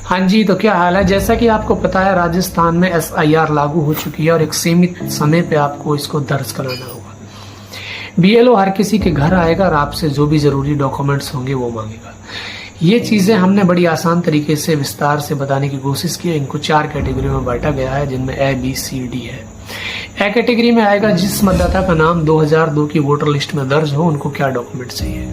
हाँ जी, तो क्या हाल है। जैसा कि आपको पता है राजस्थान में SIR लागू हो चुकी है और एक सीमित समय पे आपको इसको दर्ज कराना होगा। BLO हर किसी के घर आएगा और आपसे जो भी जरूरी डॉक्यूमेंट्स होंगे वो मांगेगा। ये चीजें हमने बड़ी आसान तरीके से विस्तार से बताने की कोशिश की है। इनको 4 कैटेगरी में बांटा गया है, जिनमें A, B, C, D है। A कैटेगरी में आएगा जिस मतदाता का नाम 2002 की वोटर लिस्ट में दर्ज हो, उनको क्या डॉक्यूमेंट चाहिए।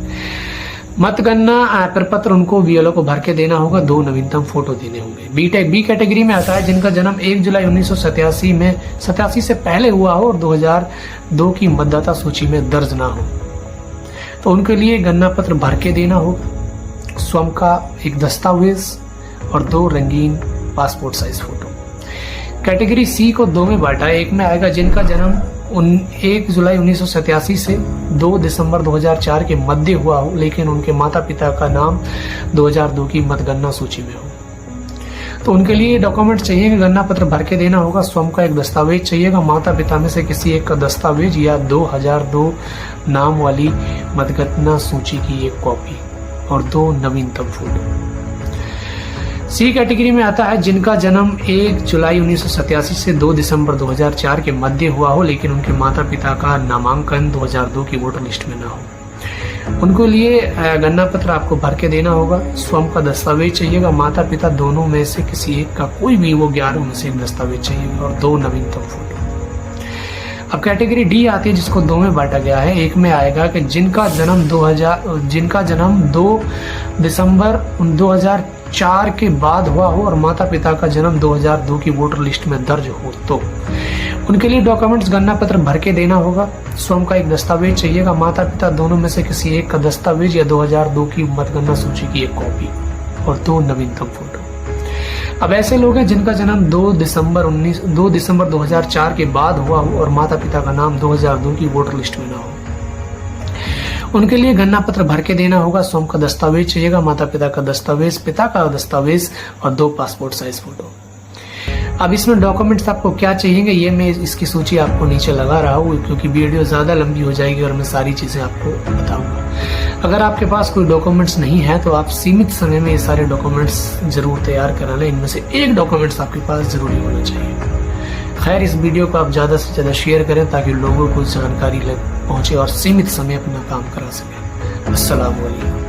मतगणना प्रपत्र उनको BLO को भर के देना होगा, 2 नवीनतम फोटो देने होंगे। B कैटेगरी में आता है जिनका जन्म 1 जुलाई 1987 से पहले हुआ हो और 2002 की मतदाता सूची में दर्ज ना हो, तो उनके लिए गणना पत्र भर के देना होगा, स्वयं का एक दस्तावेज और 2 रंगीन passport size photo. Category C को 2 में बांटा है। एक में आएगा जिनका जन्म 1 जुलाई 1987 से 2 दिसंबर 2004 के मध्य हुआ हो, लेकिन उनके माता पिता का नाम 2002 की मतगणना सूची में हो, तो उनके लिए डॉक्यूमेंट चाहिए कि गणना पत्र भर के देना होगा, स्वयं का एक दस्तावेज चाहिएगा, माता पिता में से किसी एक का दस्तावेज या 2002 नाम वाली मतगणना सूची की एक कॉपी और 2 नवीनतम फोटो। C कैटेगरी में आता है जिनका जन्म 1 जुलाई 1987 से 2 दिसंबर 2004 के मध्य हुआ हो, लेकिन उनके माता पिता का नामांकन 2002 की वोटर लिस्ट में ना हो, उनको लिए गणना पत्र आपको भर के देना होगा, स्वयं का दस्तावेज चाहिएगा, माता पिता दोनों में से किसी एक का, कोई भी वो 11 में से एक दस्तावेज चाहिए और 2 नवीनतम फोटो। अब कैटेगरी D आती है जिसको 2 में बांटा गया है। एक में आएगा कि जिनका जन्म 2 दिसंबर 2004 के बाद हुआ हो और माता पिता का जन्म 2002 की वोटर लिस्ट में दर्ज हो, तो उनके लिए डॉक्यूमेंट्स गणना पत्र भर के देना होगा, स्वयं का एक दस्तावेज चाहिएगा, माता पिता दोनों में से किसी एक का दस्तावेज या 2002 की मतगणना सूची की एक कॉपी और 2 नवीनतम फोटो। अब ऐसे लोग हैं जिनका जन्म 2 दिसंबर 2004 के बाद हुआ हो और माता पिता का नाम 2002 की वोटर लिस्ट में ना हो, उनके लिए गणना पत्र भर के देना होगा, स्वयं का दस्तावेज चाहिएगा, माता पिता का दस्तावेज, पिता का दस्तावेज और 2 पासपोर्ट साइज फोटो। अब इसमें डॉक्यूमेंट्स आपको क्या चाहिए, ये मैं इसकी सूची आपको नीचे लगा रहा हूँ, क्योंकि वीडियो ज़्यादा लंबी हो जाएगी और मैं सारी चीज़ें आपको बताऊंगा। अगर आपके पास कोई डॉक्यूमेंट्स नहीं है तो आप सीमित समय में ये सारे डॉक्यूमेंट्स जरूर तैयार करा लें। इनमें से एक डॉक्यूमेंट्स आपके पास जरूरी होना चाहिए। खैर, इस वीडियो को आप ज़्यादा से ज़्यादा शेयर करें ताकि लोगों को जानकारी पहुँचे और सीमित समय अपना काम करा सकें। अस्सलाम वालेकुम।